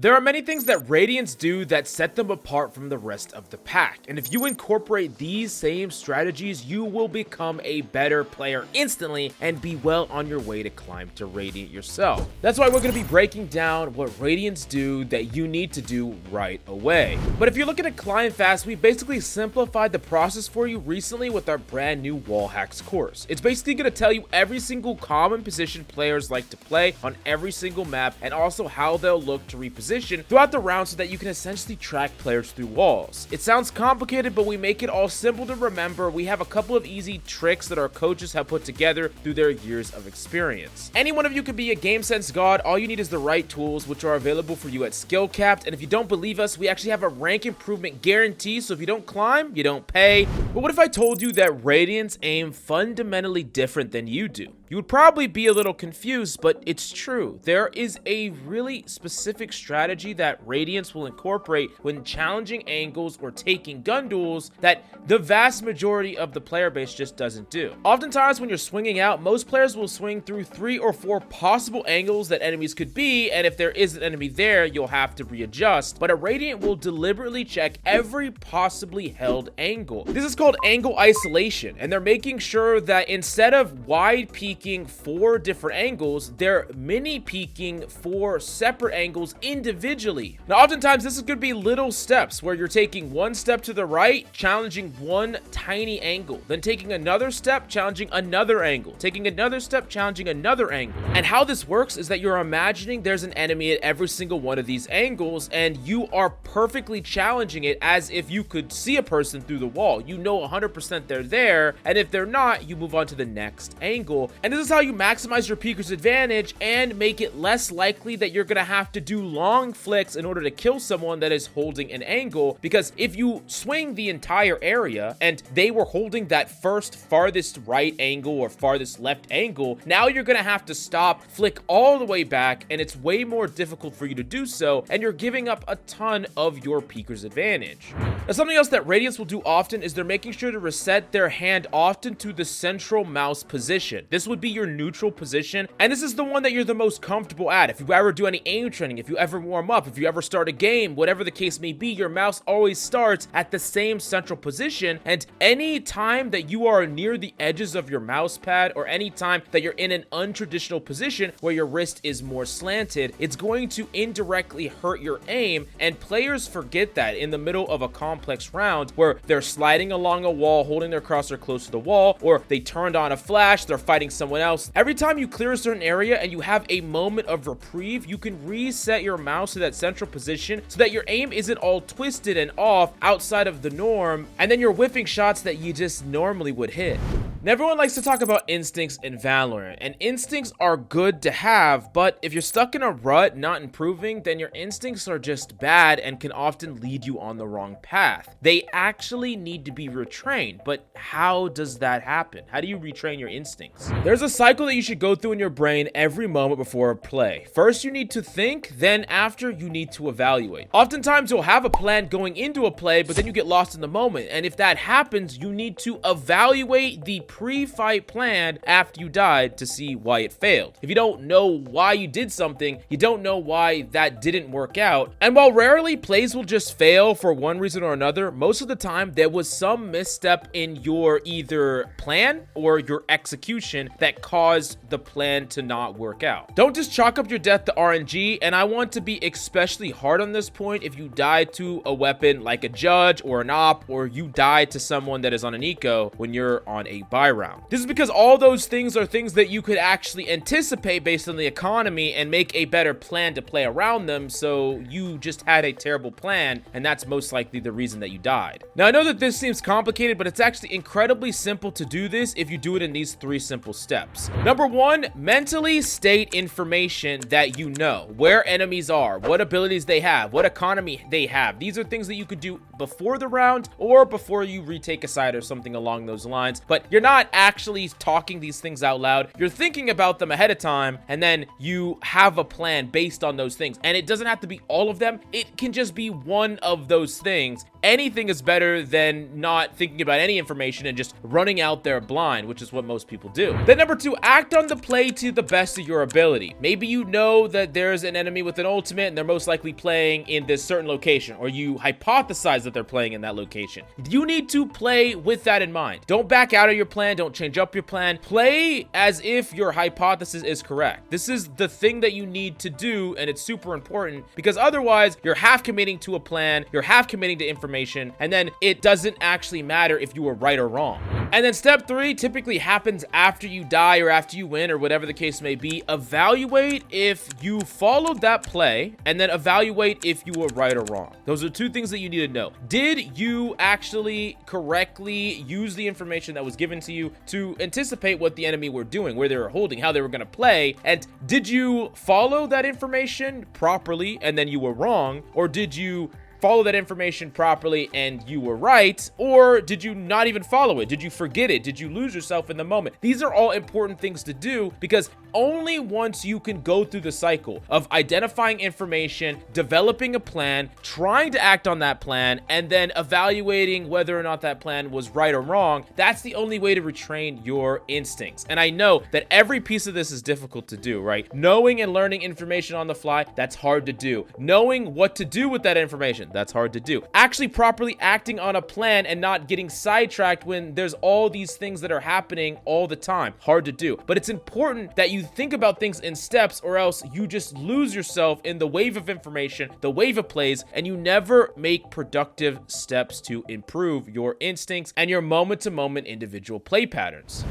There are many things that Radiants do that set them apart from the rest of the pack, and if you incorporate these same strategies, you will become a better player instantly and be well on your way to climb to Radiant yourself. That's why we're going to be breaking down what Radiants do that you need to do right away. But if you're looking to climb fast, we basically simplified the process for you recently with our brand new wall hacks course. It's basically going to tell you every single common position players like to play on every single map, and also how they'll look to reposition throughout the round so that you can essentially track players through walls. It sounds complicated, but we make it all simple to remember. We have a couple of easy tricks that our coaches have put together through their years of experience. Any one of you could be a game sense god. All you need is the right tools, which are available for you at Skill Capped. And if you don't believe us, we actually have a rank improvement guarantee, so if you don't climb, you don't pay. But what if I told you that Radiants aim fundamentally different than you do? You would probably be a little confused, but it's true. There is a really specific strategy that Radiants will incorporate when challenging angles or taking gun duels that the vast majority of the player base just doesn't do. Oftentimes when you're swinging out, most players will swing through 3 or 4 possible angles that enemies could be, and if there is an enemy there, you'll have to readjust. But a Radiant will deliberately check every possibly held angle. This is called angle isolation, and they're making sure that instead of wide peeking 4 different angles, they're mini peeking 4 separate angles individually. Now, oftentimes this is going to be little steps where you're taking 1 step to the right, challenging 1 tiny angle, then taking another step, challenging another angle, taking another step, challenging another angle. And how this works is that you're imagining there's an enemy at every single one of these angles, and you are perfectly challenging it as if you could see a person through the wall. You know 100% they're there, and if they're not, you move on to the next angle. And this is how you maximize your peeker's advantage and make it less likely that you're gonna have to do long flicks in order to kill someone that is holding an angle, because if you swing the entire area and they were holding that first farthest right angle or farthest left angle, now you're gonna have to stop, flick all the way back, and it's way more difficult for you to do so, and you're giving up a ton of your peeker's advantage. Now, something else that Radiants will do often is they're making sure to reset their hand often to the central mouse position. This would be your neutral position, and this is the one that you're the most comfortable at. If you ever do any aim training, if you ever warm up, if you ever start a game, whatever the case may be, your mouse always starts at the same central position, and any time that you are near the edges of your mouse pad, or any time that you're in an untraditional position where your wrist is more slanted, it's going to indirectly hurt your aim, and players forget that in the middle of a complex round where they're sliding along a wall, holding their crosshair close to the wall, or they turned on a flash, they're fighting someone else. Every time you clear a certain area and you have a moment of reprieve, you can reset your mouse to that central position so that your aim isn't all twisted and off outside of the norm, and then you're whiffing shots that you just normally would hit. Now, everyone likes to talk about instincts in Valorant, and instincts are good to have, but if you're stuck in a rut not improving, then your instincts are just bad and can often lead you on the wrong path. They actually need to be retrained, but how does that happen? How do you retrain your instincts? There's a cycle that you should go through in your brain every moment before a play. First, you need to think, then after, you need to evaluate. Oftentimes, you'll have a plan going into a play, but then you get lost in the moment, and if that happens, you need to evaluate the pre-fight plan after you died to see why it failed. If you don't know why you did something, you don't know why that didn't work out. And while rarely plays will just fail for one reason or another, most of the time there was some misstep in your either plan or your execution that caused the plan to not work out. Don't just chalk up your death to RNG, and I want to be especially hard on this point if you die to a weapon like a judge or an op, or you die to someone that is on an eco when you're on a buy round. This is because all those things are things that you could actually anticipate based on the economy and make a better plan to play around them, so you just had a terrible plan, and that's most likely the reason that you died. Now, I know that this seems complicated, but it's actually incredibly simple to do this if you do it in these 3 simple steps. Number 1, mentally state information that you know. Where enemies are, what abilities they have, what economy they have. These are things that you could do before the round or before you retake a side or something along those lines, but you're not not actually talking these things out loud. You're thinking about them ahead of time, and then you have a plan based on those things. And it doesn't have to be all of them. It can just be one of those things. Anything is better than not thinking about any information and just running out there blind, which is what most people do. Then number 2, act on the play to the best of your ability. Maybe you know that there's an enemy with an ultimate and they're most likely playing in this certain location, or you hypothesize that they're playing in that location. You need to play with that in mind. Don't back out of your plan. Don't change up your plan. Play as if your hypothesis is correct. This is the thing that you need to do, and it's super important, because otherwise you're half committing to a plan, you're half committing to information, and then it doesn't actually matter if you were right or wrong. And then step 3 typically happens after you die or after you win or whatever the case may be. Evaluate if you followed that play, and then evaluate if you were right or wrong. Those are 2 things that you need to know. Did you actually correctly use the information that was given to you to anticipate what the enemy were doing, where they were holding, how they were going to play? And did you follow that information properly and then you were wrong? Or did you follow that information properly and you were right? Or did you not even follow it? Did you forget it? Did you lose yourself in the moment? These are all important things to do, because only once you can go through the cycle of identifying information, developing a plan, trying to act on that plan, and then evaluating whether or not that plan was right or wrong, that's the only way to retrain your instincts. And I know that every piece of this is difficult to do, right? Knowing and learning information on the fly, that's hard to do. Knowing what to do with that information, that's hard to do. Actually properly acting on a plan and not getting sidetracked when there's all these things that are happening all the time, hard to do. But it's important that you think about things in steps, or else you just lose yourself in the wave of information, the wave of plays, and you never make productive steps to improve your instincts and your moment-to-moment individual play patterns.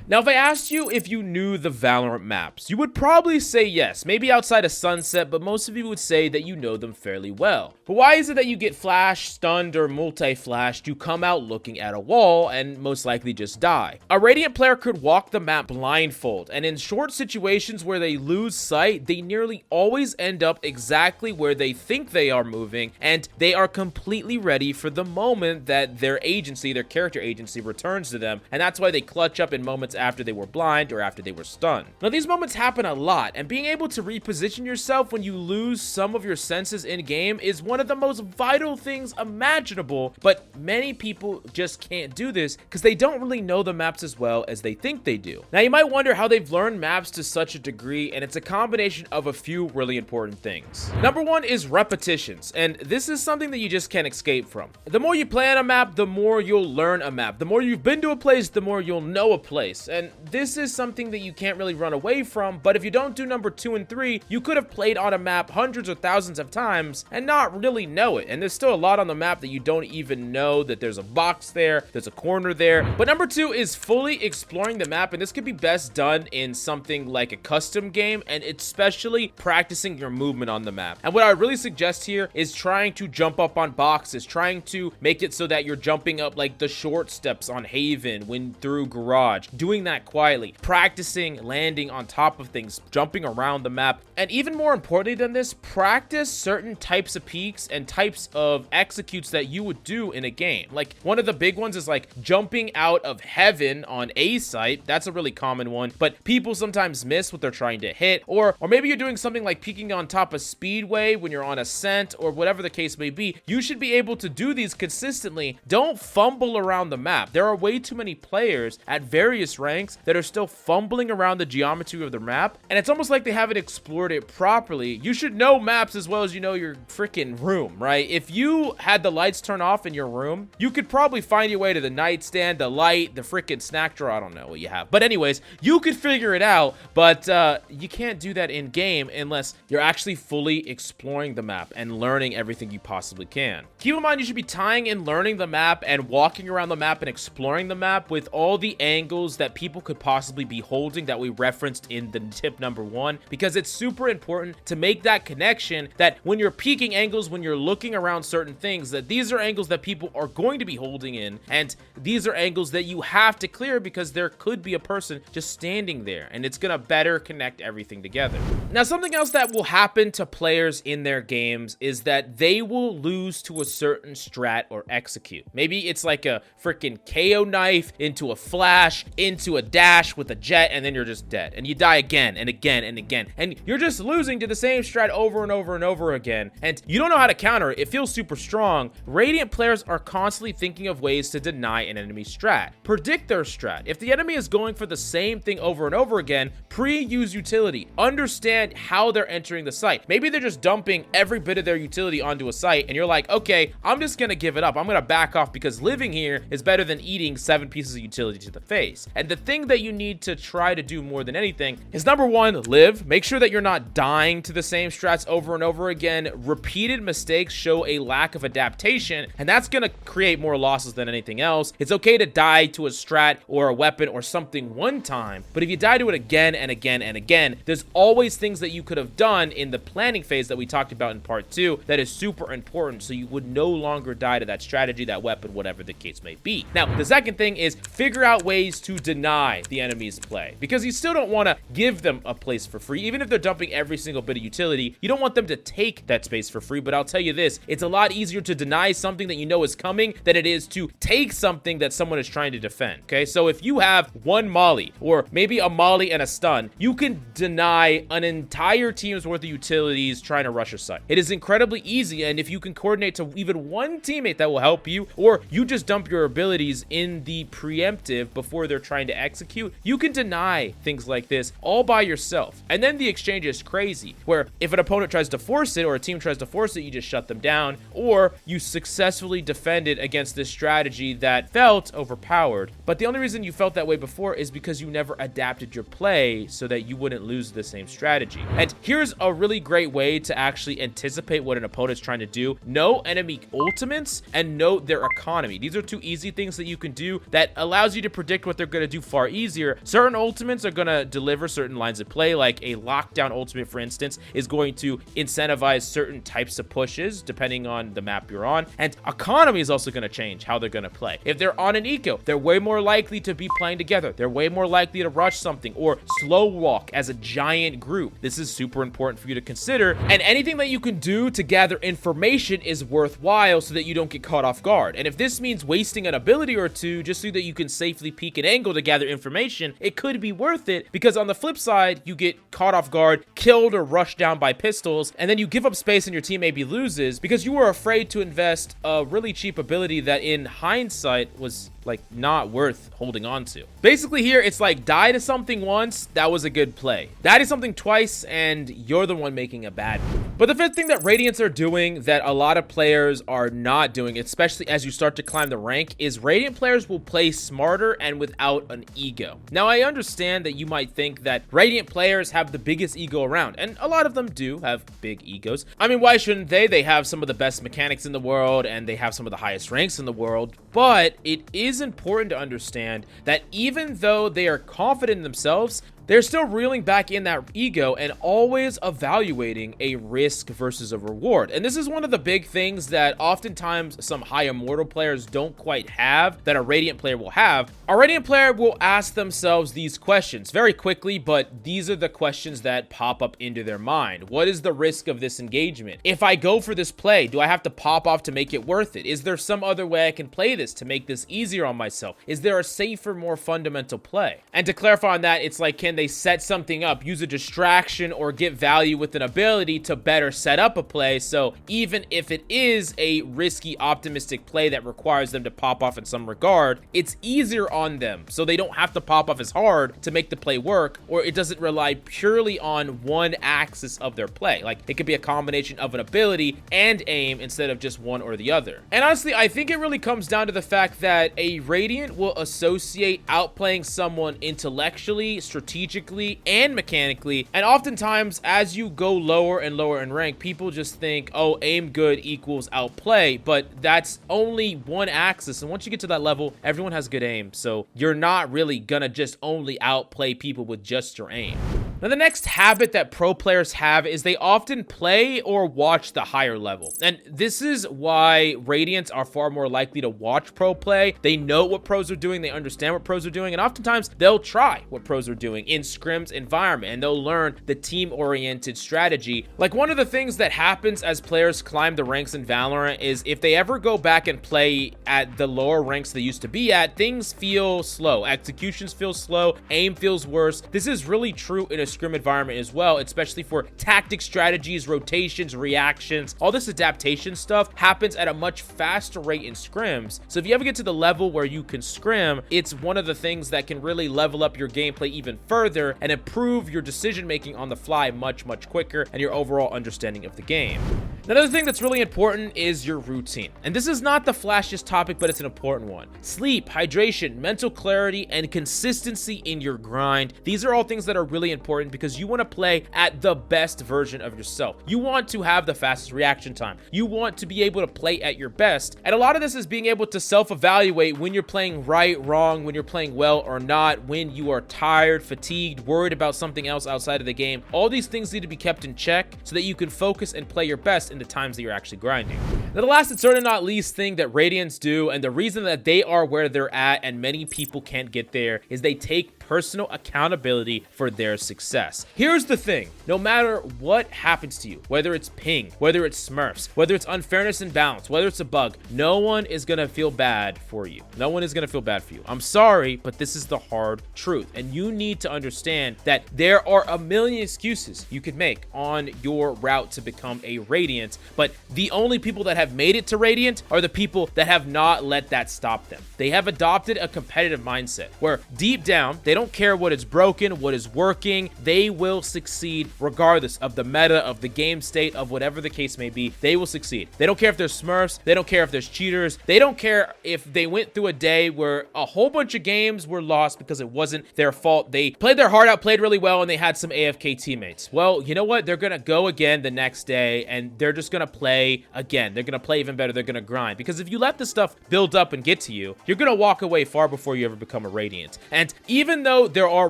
Now, if I asked you if you knew the Valorant maps, you would probably say yes, maybe outside of Sunset, but most of you would say that you know them fairly well. But why is it that you get flashed, stunned, or multi-flashed, you come out looking at a wall, and most likely just die? A Radiant player could walk the map blindfold, and in short situations where they lose sight, they nearly always end up exactly where they think they are moving, and they are completely ready for the moment that their agency, their character agency, returns to them, and that's why they clutch up in moments after they were blind or after they were stunned. Now, these moments happen a lot, and being able to reposition yourself when you lose some of your senses in game is one of the most vital things imaginable, but many people just can't do this because they don't really know the maps as well as they think they do. Now, you might wonder how they've learned maps to such a degree, and it's a combination of a few really important things. Number 1 is repetitions, and this is something that you just can't escape from. The more you play on a map, the more you'll learn a map. The more you've been to a place, the more you'll know a place. And this is something that you can't really run away from, but if you don't do number 2 and 3, you could have played on a map hundreds or thousands of times and not really know it. And there's still a lot on the map that you don't even know that there's a box there, there's a corner there. But number 2 is fully exploring the map, and this could be best done in something like a custom game, and especially practicing your movement on the map. And what I really suggest here is trying to jump up on boxes, trying to make it so that you're jumping up like the short steps on Haven when through Garage, doing that quietly, practicing landing on top of things, jumping around the map, and even more importantly than this, practice certain types of peaks and types of executes that you would do in a game. Like, one of the big ones is like jumping out of heaven on A site. That's a really common one, but people sometimes miss what they're trying to hit. Or maybe you're doing something like peeking on top of Speedway when you're on Ascent, or whatever the case may be. You should be able to do these consistently. Don't fumble around the map. There are way too many players at various ranks that are still fumbling around the geometry of the map, and it's almost like they haven't explored it properly. You should know maps as well as you know your freaking room, right? If you had the lights turn off in your room, you could probably find your way to the nightstand, the light, the freaking snack drawer. I don't know what you have, but anyways, you could figure it out, but you can't do that in game unless you're actually fully exploring the map and learning everything you possibly can. Keep in mind, you should be tying in learning the map and walking around the map and exploring the map with all the angles that that people could possibly be holding that we referenced in the tip number 1, because it's super important to make that connection that when you're peeking angles, when you're looking around certain things, that these are angles that people are going to be holding in, and these are angles that you have to clear because there could be a person just standing there, and it's gonna better connect everything together. Now, something else that will happen to players in their games is that they will lose to a certain strat or execute. Maybe it's like a freaking KO knife into a flash, into a dash with a jet, and then you're just dead. And you die again and again and again. And you're just losing to the same strat over and over and over again. And you don't know how to counter it. It feels super strong. Radiant players are constantly thinking of ways to deny an enemy strat. Predict their strat. If the enemy is going for the same thing over and over again, pre-use utility. Understand how they're entering the site. Maybe they're just dumping every bit of their utility onto a site, and you're like, okay, I'm just gonna give it up. I'm gonna back off because living here is better than eating 7 pieces of utility to the face. And the thing that you need to try to do more than anything is, number 1, live. Make sure that you're not dying to the same strats over and over again. Repeated mistakes show a lack of adaptation, and that's gonna create more losses than anything else. It's okay to die to a strat or a weapon or something one time, but if you die to it again and again and again, there's always things that you could have done in the planning phase that we talked about in part 2 that is super important, so you would no longer die to that strategy, that weapon, whatever the case may be. Now, the second thing is figure out ways to deny the enemy's play, because you still don't want to give them a place for free. Even if they're dumping every single bit of utility, you don't want them to take that space for free. But I'll tell you this, it's a lot easier to deny something that you know is coming than it is to take something that someone is trying to defend. Okay, so if you have one molly, or maybe a molly and a stun, you can deny an entire team's worth of utilities trying to rush a site. It is incredibly easy, and if you can coordinate to even one teammate that will help you, or you just dump your abilities in the preemptive before they're trying to execute, you can deny things like this all by yourself. And then the exchange is crazy, where if an opponent tries to force it or a team tries to force it, you just shut them down, or you successfully defended against this strategy that felt overpowered. But the only reason you felt that way before is because you never adapted your play so that you wouldn't lose the same strategy. And here's a really great way to actually anticipate what an opponent's trying to do. Know enemy ultimates and know their economy. These are 2 easy things that you can do that allows you to predict what they're going to do far easier. Certain ultimates are going to deliver certain lines of play, like a lockdown ultimate, for instance, is going to incentivize certain types of pushes depending on the map you're on. And economy is also going to change how they're going to play. If they're on an eco, they're way more likely to be playing together. They're way more likely to rush something or slow walk as a giant group. This is super important for you to consider, and anything that you can do to gather information is worthwhile so that you don't get caught off guard. And if this means wasting an ability or 2 just so that you can safely peek an angle to gather information, it could be worth it, because on the flip side, you get caught off guard, killed or rushed down by pistols, and then you give up space and your team maybe loses because you were afraid to invest a really cheap ability that in hindsight was like not worth holding on to. Basically here, it's like die to something once, that was a good play. Die to something twice, and you're the one making a bad move. But the fifth thing that Radiants are doing that a lot of players are not doing, especially as you start to climb the rank, is Radiant players will play smarter and without an ego. Now, I understand that you might think that Radiant players have the biggest ego around, and a lot of them do have big egos. I mean, why shouldn't they? They have some of the best mechanics in the world, and they have some of the highest ranks in the world. But it is important to understand that even though they are confident in themselves, they're still reeling back in that ego and always evaluating a risk versus a reward. And this is one of the big things that oftentimes some high immortal players don't quite have that a Radiant player will have. A Radiant player will ask themselves these questions very quickly, but these are the questions that pop up into their mind. What is the risk of this engagement? If I go for this play, do I have to pop off to make it worth it? Is there some other way I can play this to make this easier on myself? Is there a safer, more fundamental play? And to clarify on that, it's like, can they set something up, use a distraction, or get value with an ability to better set up a play? So even if it is a risky, optimistic play that requires them to pop off in some regard, it's easier on them, so they don't have to pop off as hard to make the play work, or it doesn't rely purely on one axis of their play. Like, it could be a combination of an ability and aim instead of just one or the other. And honestly, I think it really comes down to the fact that a Radiant will associate outplaying someone intellectually, strategically, strategically and mechanically. And oftentimes, as you go lower and lower in rank, people just think, oh, aim good equals outplay, but that's only one axis. And once you get to that level, everyone has good aim. So you're not really gonna just only outplay people with just your aim. Now, the next habit that pro players have is they often play or watch the higher level. And this is why Radiants are far more likely to watch pro play. They know what pros are doing, they understand what pros are doing, and oftentimes they'll try what pros are doing in Scrim's environment, and they'll learn the team-oriented strategy. Like, one of the things that happens as players climb the ranks in Valorant is if they ever go back and play at the lower ranks they used to be at, things feel slow. Executions feel slow, aim feels worse. This is really true in a Scrim environment as well, especially for tactics, strategies, rotations, reactions. All this adaptation stuff happens at a much faster rate in Scrims. So if you ever get to the level where you can Scrim, it's one of the things that can really level up your gameplay even further and improve your decision making on the fly much quicker and your overall understanding of the game. Another thing that's really important is your routine. And this is not the flashiest topic, but it's an important one. Sleep, hydration, mental clarity, and consistency in your grind. These are all things that are really important because you want to play at the best version of yourself. You want to have the fastest reaction time. You want to be able to play at your best. And a lot of this is being able to self-evaluate when you're playing right, wrong, when you're playing well or not, when you are tired, fatigued, worried about something else outside of the game. All these things need to be kept in check so that you can focus and play your best in the times that you're actually grinding. Now, the last and certainly not least thing that Radiants do, and the reason that they are where they're at and many people can't get there, is they take personal accountability for their success. Here's the thing, no matter what happens to you, whether it's ping, whether it's smurfs, whether it's unfairness and balance, whether it's a bug, no one is gonna feel bad for you. No one is gonna feel bad for you. I'm sorry, but this is the hard truth. And you need to understand that there are a million excuses you could make on your route to become a Radiant, but the only people that have made it to Radiant are the people that have not let that stop them. They have adopted a competitive mindset where deep down, they don't care what is broken, what is working. They will succeed regardless of the meta, of the game state, of whatever the case may be. They will succeed. They don't care if there's smurfs. They don't care if there's cheaters. They don't care if they went through a day where a whole bunch of games were lost because it wasn't their fault. They played their heart out, played really well, and they had some AFK teammates. Well, you know what? They're going to go again the next day, and they're just going to play again. They're going to play even better. They're going to grind. Because if you let this stuff build up and get to you, you're going to walk away far before you ever become a Radiant. And even though there are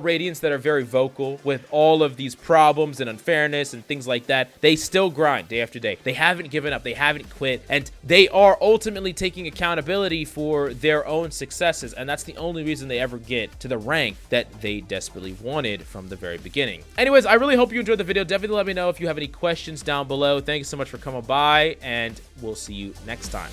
Radiants that are very vocal with all of these problems and unfairness and things like that, they still grind day after day. They haven't given up. They haven't quit. And they are ultimately taking accountability for their own successes. And that's the only reason they ever get to the rank that they desperately wanted from the very beginning. Anyways, I really hope you enjoyed the video. Definitely let me know if you have any questions down below. Thank you so much for coming by, and we'll see you next time.